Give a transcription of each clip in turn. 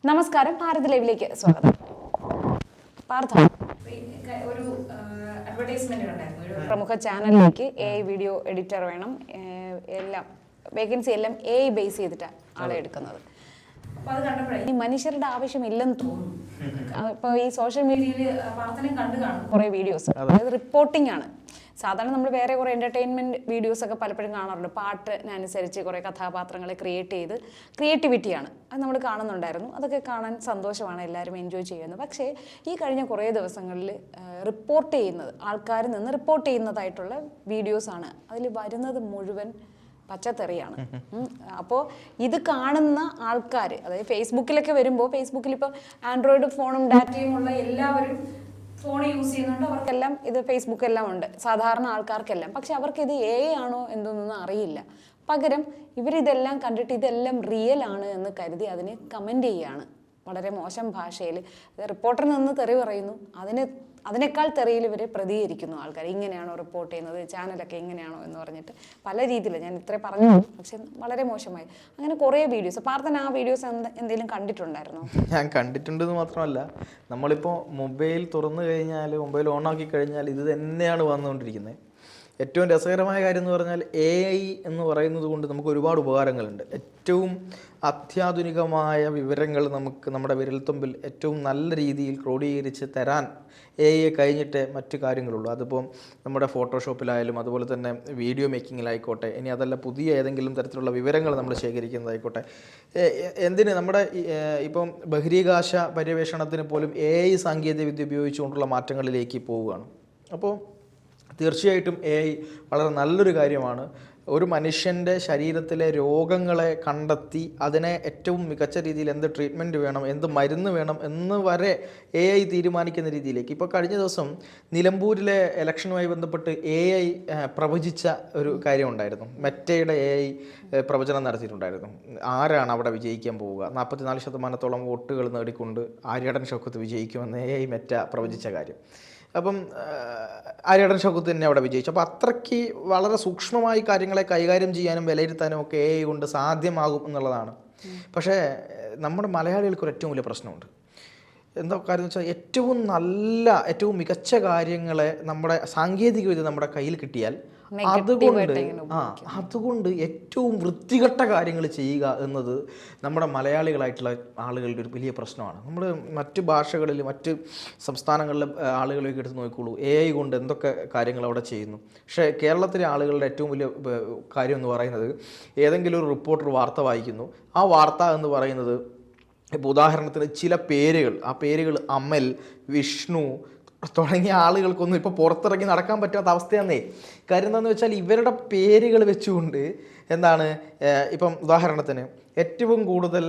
നമസ്കാരം, ഭാരത് ലൈവിലേക്ക് സ്വാഗതം. പാർത്ഥ ഒരു അഡ്വർടൈസ്മെന്റ് ഉണ്ടായിരുന്നു ഒരു പ്രമുഖ ചാനലിലേക്ക് AI വീഡിയോ എഡിറ്റർ വേണം, എല്ലാം വേക്കൻസി എല്ലാം AI ബേസ് ചെയ്തിട്ടാണ് ആളെ എടുക്കുന്നത്. അപ്പൊ അത് കണ്ടപ്പോഴേ ഈ മനുഷ്യരുടെ ആവശ്യമില്ലെന്ന് തോന്നുന്നു. ഇപ്പോൾ ഈ സോഷ്യൽ മീഡിയയിൽ പ്രാർത്ഥനയും കണ്ടു കാണും കുറേ വീഡിയോസ്, അതായത് റിപ്പോർട്ടിംഗ് ആണ്. സാധാരണ നമ്മൾ വേറെ കുറേ എൻ്റർടൈൻമെൻറ്റ് വീഡിയോസൊക്കെ പലപ്പോഴും കാണാറുണ്ട്. പാട്ടിനനുസരിച്ച് കുറേ കഥാപാത്രങ്ങളെ ക്രിയേറ്റ് ചെയ്ത് ക്രിയേറ്റിവിറ്റിയാണ് അത് നമ്മൾ കാണുന്നുണ്ടായിരുന്നു. അതൊക്കെ കാണാൻ സന്തോഷമാണ്, എല്ലാവരും എൻജോയ് ചെയ്യുന്നത്. പക്ഷേ ഈ കഴിഞ്ഞ കുറേ ദിവസങ്ങളിൽ റിപ്പോർട്ട് ചെയ്യുന്നത്, ആൾക്കാരിൽ നിന്ന് റിപ്പോർട്ട് ചെയ്യുന്നതായിട്ടുള്ള വീഡിയോസാണ്. അതിൽ വരുന്നത് മുഴുവൻ പച്ചത്തെറിയാണ്. അപ്പോൾ ഇത് കാണുന്ന ആൾക്കാർ, അതായത് ഫേസ്ബുക്കിലൊക്കെ വരുമ്പോൾ, ഫേസ്ബുക്കിൽ ഇപ്പോൾ ആൻഡ്രോയിഡ് ഫോണും ഡാറ്റയും ഉള്ള എല്ലാവരും ഫോൺ യൂസ് ചെയ്യുന്നുണ്ട്. അവർക്കെല്ലാം ഇത് ഫേസ്ബുക്ക് എല്ലാം ഉണ്ട്, സാധാരണ ആൾക്കാർക്കെല്ലാം. പക്ഷെ അവർക്ക് ഇത് AI ആണോ എന്തൊന്നും അറിയില്ല. പകരം ഇവരിതെല്ലാം കണ്ടിട്ട് ഇതെല്ലാം റിയൽ ആണ് എന്ന് കരുതി അതിന് കമൻറ്റ് ചെയ്യുകയാണ് വളരെ മോശം ഭാഷയിൽ. റിപ്പോർട്ടറിൽ നിന്ന് തെറി പറയുന്നു, അതിനേക്കാൾ തെറിയിൽ ഇവർ പ്രതികരിക്കുന്നു ആൾക്കാർ. ഇങ്ങനെയാണോ റിപ്പോർട്ട് ചെയ്യുന്നത്, ചാനലൊക്കെ ഇങ്ങനെയാണോ എന്ന് പറഞ്ഞിട്ട് പല രീതിയിൽ. ഞാൻ ഇത്രേ പറഞ്ഞു, പക്ഷെ വളരെ മോശമായി. അങ്ങനെ കുറേ വീഡിയോസ്. പാർത്ഥന ആ വീഡിയോസ് എന്തെങ്കിലും കണ്ടിട്ടുണ്ടായിരുന്നോ? ഞാൻ കണ്ടിട്ടുണ്ടെന്ന് മാത്രമല്ല, നമ്മളിപ്പോൾ മൊബൈൽ തുറന്നു കഴിഞ്ഞാൽ, മൊബൈൽ ഓണാക്കി കഴിഞ്ഞാൽ ഇത് തന്നെയാണ് വന്നുകൊണ്ടിരിക്കുന്നത്. ഏറ്റവും രസകരമായ കാര്യം എന്ന് പറഞ്ഞാൽ AI എന്ന് പറയുന്നത് കൊണ്ട് നമുക്ക് ഒരുപാട് ഉപകാരങ്ങളുണ്ട്. ഏറ്റവും അത്യാധുനികമായ വിവരങ്ങൾ നമുക്ക് നമ്മുടെ വിരൽത്തുമ്പിൽ ഏറ്റവും നല്ല രീതിയിൽ ക്രോഡീകരിച്ച് തരാൻ AI കഴിഞ്ഞിട്ട് മറ്റു കാര്യങ്ങളുള്ളൂ. അതിപ്പോൾ നമ്മുടെ ഫോട്ടോഷോപ്പിലായാലും, അതുപോലെ തന്നെ വീഡിയോ മേക്കിങ്ങിലായിക്കോട്ടെ, ഇനി അതല്ല പുതിയ ഏതെങ്കിലും തരത്തിലുള്ള വിവരങ്ങൾ നമ്മൾ ശേഖരിക്കുന്നതായിക്കോട്ടെ, എന്തിന് നമ്മുടെ ഇപ്പം ബഹിരാകാശ പര്യവേഷണത്തിന് പോലും AI സാങ്കേതികവിദ്യ ഉപയോഗിച്ചുകൊണ്ടുള്ള മാറ്റങ്ങളിലേക്ക് പോവുകയാണ്. അപ്പോൾ തീർച്ചയായിട്ടും AI വളരെ നല്ലൊരു കാര്യമാണ്. ഒരു മനുഷ്യൻ്റെ ശരീരത്തിലെ രോഗങ്ങളെ കണ്ടെത്തി അതിനെ ഏറ്റവും മികച്ച രീതിയിൽ എന്ത് ട്രീറ്റ്മെൻറ്റ് വേണം, എന്ത് മരുന്ന് വേണം എന്ന് വരെ AI തീരുമാനിക്കുന്ന രീതിയിലേക്ക്. ഇപ്പോൾ കഴിഞ്ഞ ദിവസം നിലമ്പൂരിലെ ഇലക്ഷനുമായി ബന്ധപ്പെട്ട് AI പ്രവചിച്ച ഒരു കാര്യം ഉണ്ടായിരുന്നു. മെറ്റയുടെ AI പ്രവചനം നടത്തിയിട്ടുണ്ടായിരുന്നു. ആരാണ് അവിടെ വിജയിക്കാൻ പോവുക, 44% വോട്ടുകൾ നേടിക്കൊണ്ട് ആര്യടൻ ഷൗക്കത്ത് വിജയിക്കുമെന്ന് AI മെറ്റ പ്രവചിച്ച കാര്യം. അപ്പം ആര്യടൻ ഷൗക്കത്ത് തന്നെ അവിടെ വിജയിച്ചു. അപ്പോൾ അത്രയ്ക്ക് വളരെ സൂക്ഷ്മമായി കാര്യങ്ങളെ കൈകാര്യം ചെയ്യാനും വിലയിരുത്താനും ഒക്കെ AI കൊണ്ട് സാധ്യമാകും എന്നുള്ളതാണ്. പക്ഷേ നമ്മുടെ മലയാളികൾക്ക് ഒരു ഏറ്റവും വലിയ പ്രശ്നമുണ്ട്. എന്താ കാര്യം എന്ന് വെച്ചാൽ, ഏറ്റവും മികച്ച കാര്യങ്ങളെ നമ്മുടെ സാങ്കേതികവിദ്യ നമ്മുടെ കയ്യിൽ കിട്ടിയാൽ അതുകൊണ്ട് ഏറ്റവും വൃത്തികെട്ട കാര്യങ്ങൾ ചെയ്യുക എന്നത് നമ്മുടെ മലയാളികളായിട്ടുള്ള ആളുകളുടെ ഒരു വലിയ പ്രശ്നമാണ്. നമ്മൾ മറ്റ് ഭാഷകളിൽ, മറ്റ് സംസ്ഥാനങ്ങളിലെ ആളുകളെയൊക്കെ എടുത്ത് നോക്കിക്കോളൂ, AI കൊണ്ട് എന്തൊക്കെ കാര്യങ്ങൾ അവിടെ ചെയ്യുന്നു. പക്ഷേ കേരളത്തിലെ ആളുകളുടെ ഏറ്റവും വലിയ കാര്യം എന്ന് പറയുന്നത്, ഏതെങ്കിലും ഒരു റിപ്പോർട്ടർ വാർത്ത വായിക്കുന്നു, ആ വാർത്ത എന്ന് പറയുന്നത്, ഇപ്പോൾ ഉദാഹരണത്തിന് ചില പേരുകൾ, ആ പേരുകൾ അമൽ, വിഷ്ണു തുടങ്ങിയ ആളുകൾക്കൊന്നും ഇപ്പോൾ പുറത്തിറങ്ങി നടക്കാൻ പറ്റാത്ത അവസ്ഥയാന്നേ. കാര്യം എന്താണെന്ന് വെച്ചാൽ, ഇവരുടെ പേരുകൾ വെച്ചുകൊണ്ട് ഇപ്പം ഉദാഹരണത്തിന് ഏറ്റവും കൂടുതൽ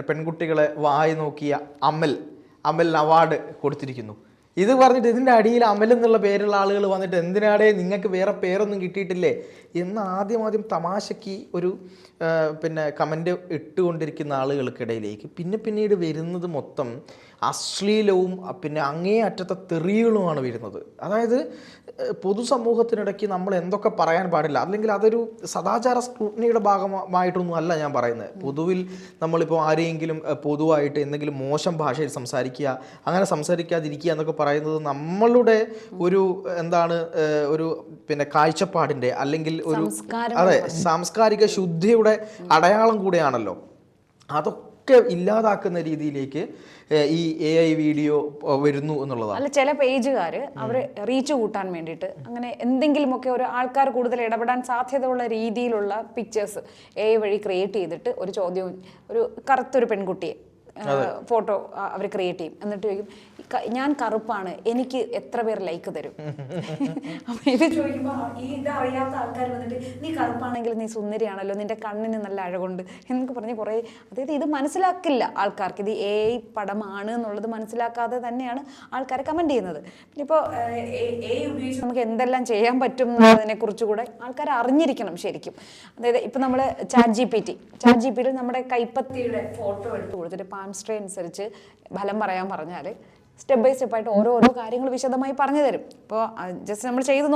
പെൺകുട്ടികളെ വായി നോക്കിയ അമൽ അവാർഡ് കൊടുത്തിരിക്കുന്നു. ഇത് പറഞ്ഞിട്ട് ഇതിൻ്റെ അടിയിൽ അമൽ എന്നുള്ള പേരുള്ള ആളുകൾ വന്നിട്ട്, എന്തിനാടേ നിങ്ങൾക്ക് വേറെ പേരൊന്നും കിട്ടിയിട്ടില്ലേ എന്ന് ആദ്യം തമാശയ്ക്ക് ഒരു കമൻറ്റ് ഇട്ടുകൊണ്ടിരിക്കുന്ന ആളുകൾക്കിടയിലേക്ക് പിന്നീട് വരുന്നത് മൊത്തം അശ്ലീലവും അങ്ങേ അറ്റത്തെ തെറികളുമാണ് വരുന്നത്. അതായത് പൊതുസമൂഹത്തിനിടയ്ക്ക് നമ്മൾ എന്തൊക്കെ പറയാൻ പാടില്ല, അല്ലെങ്കിൽ അതൊരു സദാചാര സ്ക്രൂട്ടനിയുടെ ഭാഗമായിട്ടൊന്നും അല്ല ഞാൻ പറയുന്നത്. പൊതുവിൽ നമ്മളിപ്പോൾ ആരെയെങ്കിലും പൊതുവായിട്ട് എന്തെങ്കിലും മോശം ഭാഷയിൽ സംസാരിക്കുക, അങ്ങനെ സംസാരിക്കാതിരിക്കുക എന്നൊക്കെ പറയുന്നത് നമ്മളുടെ ഒരു ഒരു കാഴ്ചപ്പാടിൻ്റെ, അല്ലെങ്കിൽ ഒരു സാംസ്കാരിക ശുദ്ധിയുടെ അടയാളം കൂടെയാണല്ലോ. അതൊക്കെ ഇല്ലാതാക്കുന്ന രീതിയിലേക്ക് ഈ AI വീഡിയോ വരുന്നു എന്നുള്ളതാണ്. അല്ല, ചില പേജുകാർ അവർ റീച്ച് കൂട്ടാൻ വേണ്ടിയിട്ട് അങ്ങനെ എന്തെങ്കിലുമൊക്കെ ഒരു ആൾക്കാർ കൂടുതൽ ഇടപെടാൻ സാധ്യതയുള്ള രീതിയിലുള്ള പിക്ചേഴ്സ് AI വഴി ക്രിയേറ്റ് ചെയ്തിട്ട് ഒരു ചോദ്യം, ഒരു കറുത്തൊരു പെൺകുട്ടിയെ ഫോട്ടോ അവർ ക്രിയേറ്റ് ചെയ്യും. എന്നിട്ട് ചോദിക്കും, ഞാൻ കറുപ്പാണ്, എനിക്ക് എത്ര പേർ ലൈക്ക് തരും? അപ്പൊ ഇത് ചോദിക്കുമ്പോൾ ഇതറിയാത്ത ആൾക്കാർ വന്നിട്ട്, നീ കറുപ്പാണെങ്കിൽ നീ സുന്ദരിയാണല്ലോ, നിന്റെ കണ്ണിന് നല്ല അഴകുണ്ട് എന്നൊക്കെ പറഞ്ഞ് കുറേ, അതായത് ഇത് മനസ്സിലാക്കില്ല ആൾക്കാർക്ക്, ഇത് AI പടമാണ് എന്നുള്ളത് മനസ്സിലാക്കാതെ തന്നെയാണ് ആൾക്കാർ കമൻറ്റ് ചെയ്യുന്നത്. പിന്നെ ഇപ്പോൾ AI ഉപയോഗിച്ച് നമുക്ക് എന്തെല്ലാം ചെയ്യാൻ പറ്റും എന്നതിനെ കുറിച്ച് കൂടെ ആൾക്കാർ അറിഞ്ഞിരിക്കണം ശരിക്കും. അതായത് ഇപ്പം നമ്മൾ ചാറ്റ് ജിപിയിൽ നമ്മുടെ കൈപ്പത്തിയുടെ ഫോട്ടോ എടുത്ത് കൊടുത്തിട്ട് പാംസ്ട്രേ അനുസരിച്ച് ഫലം പറയാൻ പറഞ്ഞാൽ സ്റ്റെപ്പ് ബൈ സ്റ്റെപ്പായിട്ട് ഓരോരോ കാര്യങ്ങൾ വിശദമായി പറഞ്ഞു തരും. ഇപ്പോൾ ജസ്റ്റ് നമ്മൾ ചെയ്ത്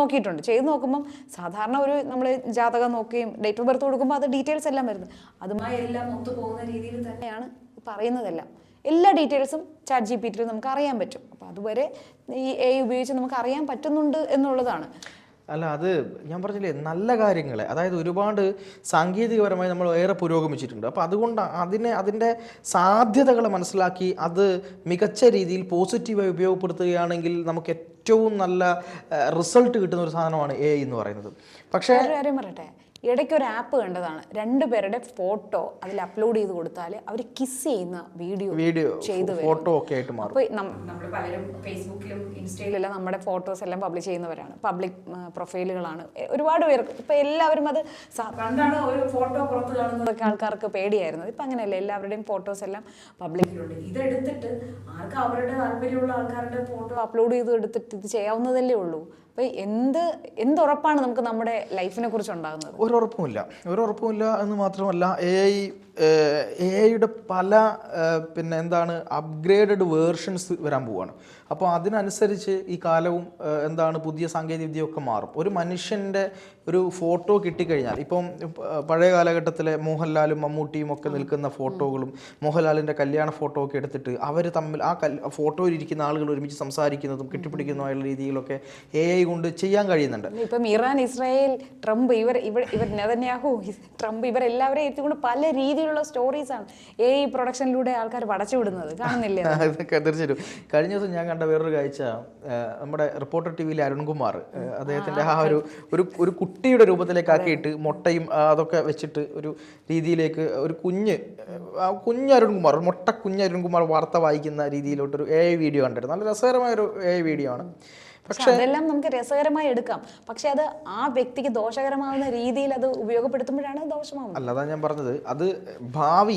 നോക്കുമ്പം സാധാരണ ഒരു നമ്മൾ ജാതകം നോക്കുകയും ഡേറ്റ് ഓഫ് ബർത്ത് കൊടുക്കുമ്പോൾ അത് ഡീറ്റെയിൽസ് എല്ലാം വരുന്നത്, അതുമായി എല്ലാം ഒത്തുപോകുന്ന രീതിയിൽ തന്നെയാണ് പറയുന്നതെല്ലാം എല്ലാ ഡീറ്റെയിൽസും ChatGPT നമുക്ക് അറിയാൻ പറ്റും. അപ്പോൾ അതുവരെ ഈ AI ഉപയോഗിച്ച് നമുക്ക് അറിയാൻ പറ്റുന്നുണ്ട് എന്നുള്ളതാണ്. അല്ല, അത് ഞാൻ പറഞ്ഞില്ലേ, നല്ല കാര്യങ്ങളെ, അതായത് ഒരുപാട് സാങ്കേതികപരമായി നമ്മൾ ഏറെ പുരോഗമിച്ചിട്ടുണ്ട്. അപ്പോൾ അതുകൊണ്ട് അതിൻ്റെ സാധ്യതകളെ മനസ്സിലാക്കി അത് മികച്ച രീതിയിൽ പോസിറ്റീവായി ഉപയോഗപ്പെടുത്തുകയാണെങ്കിൽ നമുക്ക് ഏറ്റവും നല്ല റിസൾട്ട് കിട്ടുന്ന ഒരു സാധനമാണ് AI എന്ന് പറയുന്നത്. പക്ഷേ ഒരു കാര്യം പറയട്ടെ, ഇടയ്ക്ക് ഒരു ആപ്പ് കണ്ടതാണ്, 2 പേരുടെ ഫോട്ടോ അതിൽ അപ്ലോഡ് ചെയ്ത് കൊടുത്താൽ അവർ കിസ് ചെയ്യുന്ന വീഡിയോ ചെയ്ത് ഫോട്ടോ ഒക്കെ ആയിട്ട് മാറും. അപ്പോൾ നമ്മൾ പലരും ഫേസ്ബുക്കിലും ഇൻസ്റ്റയിലെല്ലാം നമ്മുടെ ഫോട്ടോസ് എല്ലാം പബ്ലിഷ് ചെയ്യുന്നവരാണ്, പബ്ലിക് പ്രൊഫൈലുകളാണ് ഒരുപാട് പേർക്ക്. ഇപ്പം എല്ലാവരും അത് പണ്ടാണ് ഒരു ഫോട്ടോ പുറത്ത് കാണുന്നതൊക്കെ ആൾക്കാർക്ക് പേടിയായിരുന്നത്. ഇപ്പം അങ്ങനെയല്ല, എല്ലാവരുടെയും ഫോട്ടോസ് എല്ലാം പബ്ലിക്കിലുണ്ട്. ഇതെടുത്തിട്ട് ആർക്ക് അവരുടെ താല്പര്യമുള്ള ആൾക്കാരുടെ ഫോട്ടോ അപ്ലോഡ് ചെയ്ത് എടുത്തിട്ട് ഇത് ചെയ്യാവുന്നതല്ലേ ഉള്ളൂ. അപ്പോൾ എന്തുറപ്പാണ് നമുക്ക് നമ്മുടെ ലൈഫിനെ കുറിച്ച് ഉണ്ടാകുന്നത്? ഒരുറപ്പുമില്ല എന്ന് മാത്രമല്ല, AI-യുടെ പല പിന്നെ എന്താണ് അപ്ഗ്രേഡഡ് വേർഷൻസ് വരാൻ പോവുകയാണ്. അപ്പോൾ അതിനനുസരിച്ച് ഈ കാലവും എന്താണ് പുതിയ സാങ്കേതികവിദ്യയൊക്കെ മാറും. ഒരു മനുഷ്യൻ്റെ ഒരു ഫോട്ടോ കിട്ടിക്കഴിഞ്ഞാൽ, ഇപ്പം പഴയ കാലഘട്ടത്തിലെ മോഹൻലാലും മമ്മൂട്ടിയും ഒക്കെ നിൽക്കുന്ന ഫോട്ടോകളും മോഹൻലാലിൻ്റെ കല്യാണ ഫോട്ടോ ഒക്കെ എടുത്തിട്ട് അവർ തമ്മിൽ ആ ഫോട്ടോയിൽ ഇരിക്കുന്ന ആളുകൾ ഒരുമിച്ച് സംസാരിക്കുന്നതും കെട്ടിപ്പിടിക്കുന്നതുമായുള്ള രീതിയിലൊക്കെ AI കൊണ്ട് ചെയ്യാൻ കഴിയുന്നുണ്ട്. ഇപ്പം ഇറാൻ, ഇസ്രായേൽ, ട്രംപ്, ഇവർ നെതന്യാഹു, ട്രംപ്, ഇവരെല്ലാവരെയും എത്തിക്കൊണ്ട് പല രീതിയിലുള്ള സ്റ്റോറീസാണ് AI പ്രൊഡക്ഷനിലൂടെ ആൾക്കാർ പടച്ചുവിടുന്നത്, കാണുന്നില്ലേ? അതൊക്കെ തീർച്ചയായിട്ടും. കഴിഞ്ഞ ദിവസം ഞാൻ കണ്ട വേറൊരു കാഴ്ച, നമ്മുടെ റിപ്പോർട്ടർ TV-യിലെ അരുൺകുമാർ അദ്ദേഹത്തിൻ്റെ ആ ഒരു കുട്ടിയുടെ രൂപത്തിലേക്ക് ആക്കിയിട്ട് മുട്ടയും അതൊക്കെ വെച്ചിട്ട് ഒരു രീതിയിലേക്ക് ഒരു കുഞ്ഞ് അരുൺകുമാർ, കുഞ്ഞ് അരുൺകുമാർ വാർത്ത വായിക്കുന്ന രീതിയിലോട്ടൊരു AI വീഡിയോ കണ്ടിട്ട് നല്ല രസകരമായൊരു AI വീഡിയോ ആണ്. പക്ഷെ അതെല്ലാം നമുക്ക് രസകരമായി എടുക്കാം, പക്ഷെ അത് ആ വ്യക്തിക്ക് ദോഷകരമാവുന്ന രീതിയിൽ അത് ഉപയോഗപ്പെടുത്തുമ്പോഴാണ് ദോഷമാവുന്നത്. അല്ലാതാ ഞാൻ പറഞ്ഞത്, അത് ഭാവി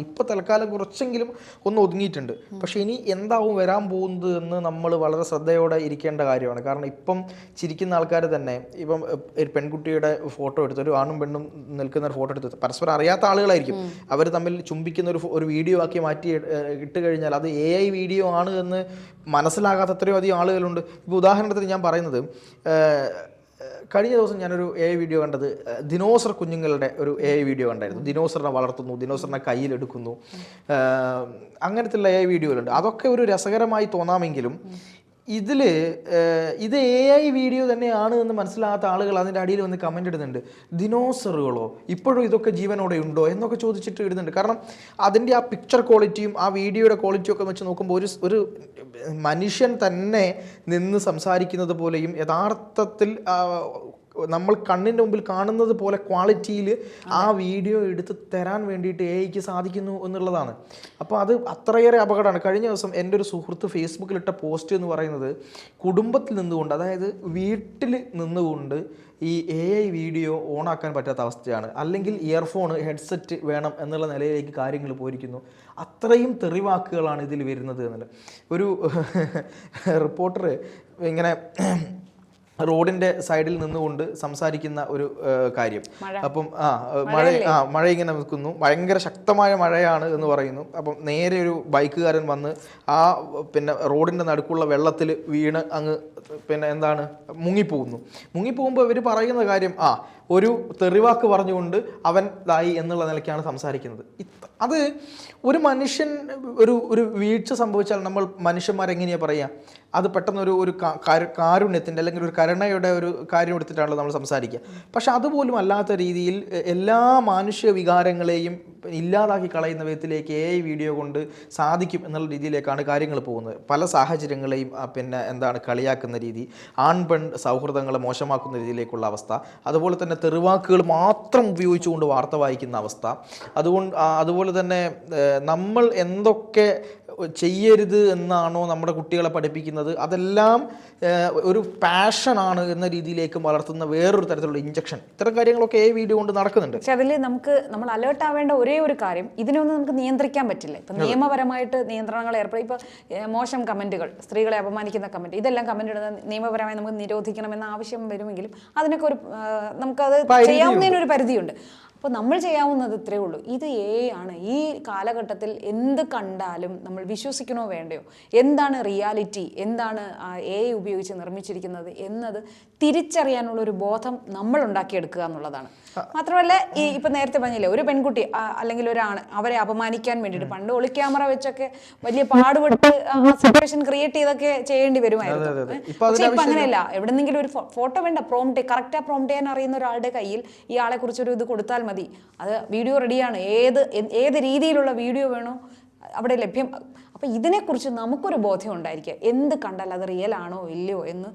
ഇപ്പൊ തൽക്കാലം കുറച്ചെങ്കിലും ഒന്ന് ഒതുങ്ങിയിട്ടുണ്ട്. പക്ഷെ ഇനി എന്താവും വരാൻ പോകുന്നത് എന്ന് നമ്മൾ വളരെ ശ്രദ്ധയോടെ ഇരിക്കേണ്ട കാര്യമാണ്. കാരണം ഇപ്പം ചിരിക്കുന്ന ആൾക്കാർ തന്നെ ഇപ്പം ഒരു പെൺകുട്ടിയുടെ ഫോട്ടോ എടുത്ത്, ഒരു ആണും പെണ്ണും നിൽക്കുന്ന ഒരു ഫോട്ടോ എടുത്ത്, പരസ്പരം അറിയാത്ത ആളുകളായിരിക്കും, അവർ തമ്മിൽ ചുംബിക്കുന്ന ഒരു വീഡിയോ ആക്കി മാറ്റി ഇട്ട് കഴിഞ്ഞാൽ അത് AI വീഡിയോ ആണ് എന്ന് മനസ്സിലാകാത്ത എത്രയോ അധികം ആളുകളുണ്ട്. ഇപ്പോൾ ഉദാഹരണത്തിന് ഞാൻ പറയുന്നത്, കഴിഞ്ഞ ദിവസം ഞാനൊരു AI വീഡിയോ കണ്ടത്, ദിനോസർ കുഞ്ഞുങ്ങളുടെ ഒരു AI വീഡിയോ കണ്ടായിരുന്നു. ദിനോസറിനെ വളർത്തുന്നു, ദിനോസറിനെ കയ്യിലെടുക്കുന്നു, അങ്ങനത്തെയുള്ള AI വീഡിയോകളുണ്ട്. അതൊക്കെ ഒരു രസകരമായി തോന്നാമെങ്കിലും ഇത് AI വീഡിയോ തന്നെയാണ് എന്ന് മനസ്സിലാകാത്ത ആളുകൾ അതിൻ്റെ അടിയിൽ വന്ന് കമൻ്റ് ഇടുന്നുണ്ട്. ദിനോസറുകളോ ഇപ്പോഴും ഇതൊക്കെ ജീവനോടെ ഉണ്ടോ എന്നൊക്കെ ചോദിച്ചിട്ട് ഇടുന്നുണ്ട്. കാരണം അതിൻ്റെ ആ പിക്ചർ ക്വാളിറ്റിയും ആ വീഡിയോയുടെ ക്വാളിറ്റിയും ഒക്കെ വെച്ച് നോക്കുമ്പോൾ ഒരു മനുഷ്യൻ തന്നെ നിന്ന് സംസാരിക്കുന്നത് പോലെയും യഥാർത്ഥത്തിൽ നമ്മൾ കണ്ണിൻ്റെ മുമ്പിൽ കാണുന്നത് പോലെ ക്വാളിറ്റിയിൽ ആ വീഡിയോ എടുത്ത് തരാൻ വേണ്ടിയിട്ട് AI-ക്ക് സാധിക്കുന്നു എന്നുള്ളതാണ്. അപ്പോൾ അത് അത്രയേറെ അപകടമാണ്. കഴിഞ്ഞ ദിവസം എൻ്റെ ഒരു സുഹൃത്ത് ഫേസ്ബുക്കിലിട്ട പോസ്റ്റ് എന്ന് പറയുന്നത്, കുടുംബത്തിൽ നിന്നുകൊണ്ട്, അതായത് വീട്ടിൽ നിന്നുകൊണ്ട് ഈ AI വീഡിയോ ഓണാക്കാൻ പറ്റാത്ത അവസ്ഥയാണ്, അല്ലെങ്കിൽ ഇയർഫോൺ ഹെഡ്സെറ്റ് വേണം എന്നുള്ള നിലയിലേക്ക് കാര്യങ്ങൾ പോയിരിക്കുന്നു. അത്രയും തെറിവാക്കുകളാണ് ഇതിൽ വരുന്നത് എന്നുള്ളത്. ഒരു റിപ്പോർട്ടർ ഇങ്ങനെ റോഡിൻ്റെ സൈഡിൽ നിന്നുകൊണ്ട് സംസാരിക്കുന്ന ഒരു കാര്യം. അപ്പം മഴ ഇങ്ങനെ നിൽക്കുന്നു, ഭയങ്കര ശക്തമായ മഴയാണ് എന്ന് പറയുന്നു. അപ്പം നേരെ ഒരു ബൈക്കുകാരൻ വന്ന് ആ പിന്നെ റോഡിൻ്റെ നടുക്കുള്ള വെള്ളത്തിൽ വീണ് അങ്ങ് പിന്നെ എന്താണ് മുങ്ങിപ്പോകുമ്പോൾ ഇവർ പറയുന്ന കാര്യം, ഒരു തെറിവാക്ക് പറഞ്ഞുകൊണ്ട് അവൻ ഇതായി എന്നുള്ള നിലയ്ക്കാണ് സംസാരിക്കുന്നത്. അത് ഒരു മനുഷ്യൻ ഒരു വീഴ്ച സംഭവിച്ചാൽ നമ്മൾ മനുഷ്യന്മാരെങ്ങനെയാണ് പറയുക? അത് പെട്ടെന്ന് ഒരു കാരുണ്യത്തിൻ്റെ അല്ലെങ്കിൽ ഒരു കരുണയുടെ ഒരു കാര്യം എടുത്തിട്ടാണല്ലോ നമ്മൾ സംസാരിക്കുക. പക്ഷെ അതുപോലും അല്ലാത്ത രീതിയിൽ എല്ലാ മാനുഷിക വികാരങ്ങളെയും ഇല്ലാതാക്കി കളയുന്ന വിധത്തിലേക്ക് AI വീഡിയോ കൊണ്ട് സാധിക്കും എന്നുള്ള രീതിയിലേക്കാണ് കാര്യങ്ങൾ പോകുന്നത്. പല സാഹചര്യങ്ങളെയും പിന്നെ എന്താണ് കളിയാക്കുന്ന രീതി, ആൺ പെൺ സൗഹൃദങ്ങളെ മോശമാക്കുന്ന രീതിയിലേക്കുള്ള അവസ്ഥ, അതുപോലെ തന്നെ തെറിവാക്കുകൾ മാത്രം ഉപയോഗിച്ചുകൊണ്ട് വാർത്ത വായിക്കുന്ന അവസ്ഥ, അതുപോലെ തന്നെ നമ്മൾ എന്തൊക്കെ ചെയ്യരുത് എന്നാണോ നമ്മുടെ കുട്ടികളെ പഠിപ്പിക്കുന്നത്, അതെല്ലാം ഒരു പാഷനാണ് എന്ന രീതിയിലേക്ക് വളർത്തുന്ന വേറൊരു തരത്തിലുള്ള ഇഞ്ചക്ഷൻ, ഇത്തരം കാര്യങ്ങളൊക്കെ AI വീഡിയോ കൊണ്ട് നടക്കുന്നുണ്ട്. പക്ഷെ അതിൽ നമ്മൾ അലേർട്ട് ആവേണ്ട ഒരേ ഒരു കാര്യം, ഇതിനൊന്നും നമുക്ക് നിയന്ത്രിക്കാൻ പറ്റില്ല. ഇപ്പം നിയമപരമായിട്ട് നിയന്ത്രണങ്ങൾ ഏർപ്പെടും. ഇപ്പോൾ മോശം കമൻറ്റുകൾ, സ്ത്രീകളെ അപമാനിക്കുന്ന കമൻറ്റ്, ഇതെല്ലാം കമൻറ്റ് ഇടുന്നത് നിയമപരമായി നമുക്ക് നിരോധിക്കണമെന്ന ആവശ്യം വരുമെങ്കിലും അതിനൊക്കെ നമുക്കത് ചെയ്യാവുന്നതിനൊരു പരിധിയുണ്ട്. അപ്പോൾ അപ്പോൾ നമ്മൾ ചെയ്യാവുന്നത് ഇത്രയേ ഉള്ളൂ. ഇത് ആണ്. ഈ കാലഘട്ടത്തിൽ എന്ത് കണ്ടാലും നമ്മൾ വിശ്വസിക്കണോ വേണ്ടയോ, എന്താണ് റിയാലിറ്റി, എന്താണ് ഉപയോഗിച്ച് നിർമ്മിച്ചിരിക്കുന്നത് എന്നത് തിരിച്ചറിയാനുള്ള ഒരു ബോധം നമ്മൾ ഉണ്ടാക്കിയെടുക്കുക എന്നുള്ളതാണ്. മാത്രമല്ല ഈ ഇപ്പം നേരത്തെ പറഞ്ഞില്ലേ, ഒരു പെൺകുട്ടി അല്ലെങ്കിൽ ഒരാണ് അവരെ അപമാനിക്കാൻ വേണ്ടിയിട്ട് പണ്ട് ഒളിക്യാമറ വെച്ചൊക്കെ വലിയ പാടുപെട്ട് സിറ്റുവേഷൻ ക്രിയേറ്റ് ചെയ്തൊക്കെ ചെയ്യേണ്ടി വരുമായിരുന്നു. പക്ഷെ ഇപ്പം അങ്ങനെയല്ല. എവിടെന്നെങ്കിലും ഒരു ഫോട്ടോ വേണ്ട, പ്രോംപ്റ്റ് കറക്റ്റാ പ്രോംപ്റ്റ് ചെയ്യാൻ അറിയുന്ന ഒരാളുടെ കയ്യിൽ ഈ ആളെ കുറിച്ചൊരു ഇത് കൊടുത്താൽ മതി. അത് വീഡിയോ റെഡിയാണ്. ഏത് രീതിയിലുള്ള വീഡിയോ വേണോ അവിടെ ലഭ്യം. അപ്പം ഇതിനെക്കുറിച്ച് നമുക്കൊരു ബോധ്യം ഉണ്ടായിരിക്കുക. എന്ത് കണ്ടാൽ അത് റിയൽ ആണോ ഇല്ലയോ എന്ന്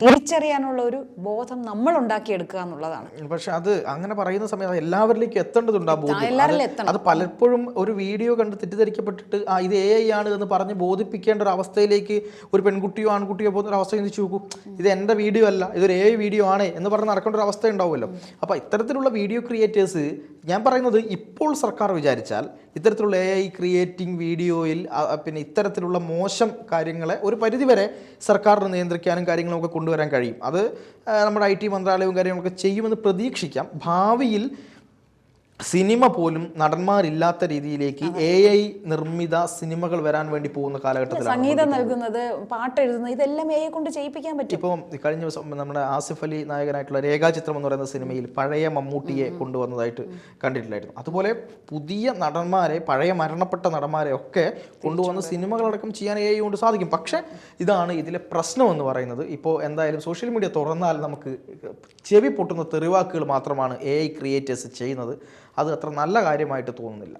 തിരിച്ചറിയാനുള്ള ഒരു ബോധം നമ്മൾ ഉണ്ടാക്കിയെടുക്കുക എന്നുള്ളതാണ്. പക്ഷെ അത് അങ്ങനെ പറയുന്ന സമയത്ത് എല്ലാവരിലേക്കും എത്തേണ്ടതുണ്ട് ആ ബോധ്യം. അത് പലപ്പോഴും ഒരു വീഡിയോ കണ്ട് തെറ്റിദ്ധരിക്കപ്പെട്ടിട്ട് ഇത് AI ആണ് എന്ന് പറഞ്ഞ് ബോധിപ്പിക്കേണ്ട ഒരു അവസ്ഥയിലേക്ക് ഒരു പെൺകുട്ടിയോ ആൺകുട്ടിയോ പോകുന്ന ഒരു അവസ്ഥ ചിന്തിച്ചു നോക്കൂ. ഇത് എൻ്റെ വീഡിയോ അല്ല, ഇതൊരു AI വീഡിയോ ആണ് എന്ന് പറഞ്ഞ് നടക്കേണ്ട ഒരു അവസ്ഥ ഉണ്ടാവുമല്ലോ. അപ്പോൾ ഇത്തരത്തിലുള്ള വീഡിയോ ക്രിയേറ്റേഴ്സ്, ഞാൻ പറയുന്നത് ഇപ്പോൾ സർക്കാർ വിചാരിച്ചാൽ ഇത്തരത്തിലുള്ള AI ക്രിയേറ്റിംഗ് വീഡിയോയിൽ പിന്നെ ഇത്തരത്തിലുള്ള മോശം കാര്യങ്ങളെ ഒരു പരിധിവരെ സർക്കാരിന് നിയന്ത്രിക്കാനും കാര്യങ്ങളൊക്കെ കൊണ്ടുവരാൻ കഴിയും. അത് നമ്മുടെ IT മന്ത്രാലയവും കാര്യങ്ങളൊക്കെ ചെയ്യുമെന്ന് പ്രതീക്ഷിക്കാം. ഭാവിയിൽ സിനിമ പോലും നടന്മാരില്ലാത്ത രീതിയിലേക്ക് AI നിർമ്മിത സിനിമകൾ വരാൻ വേണ്ടി പോകുന്ന കാലഘട്ടത്തിലാണ്. സംഗീതം നൽകുന്നത്, പാട്ട് എഴുതുന്നത്, ഇതെല്ലാം AI കൊണ്ട് ചെയ്യിപ്പിക്കാൻ പറ്റും. ഇപ്പോൾ കഴിഞ്ഞ ദിവസം നമ്മുടെ ആസിഫ് അലി നായകനായിട്ടുള്ള രേഖാചിത്രം എന്ന് പറയുന്ന സിനിമയിൽ പഴയ മമ്മൂട്ടിയെ കൊണ്ടുവന്നതായിട്ട് കണ്ടിട്ടില്ലായിരുന്നു. അതുപോലെ പുതിയ നടന്മാരെ, പഴയ മരണപ്പെട്ട നടന്മാരെ ഒക്കെ കൊണ്ടുവന്ന് സിനിമകളടക്കം ചെയ്യാൻ AI കൊണ്ട് സാധിക്കും. പക്ഷേ ഇതാണ് ഇതിലെ പ്രശ്നം എന്ന് പറയുന്നത്. ഇപ്പോൾ എന്തായാലും സോഷ്യൽ മീഡിയ തുറന്നാൽ നമുക്ക് ചെവി പൊട്ടുന്ന തെറിവാക്കുകൾ മാത്രമാണ് AI ക്രിയേറ്റേഴ്സ് ചെയ്യുന്നത്. അത് അത്ര നല്ല കാര്യമായിട്ട് തോന്നുന്നില്ല.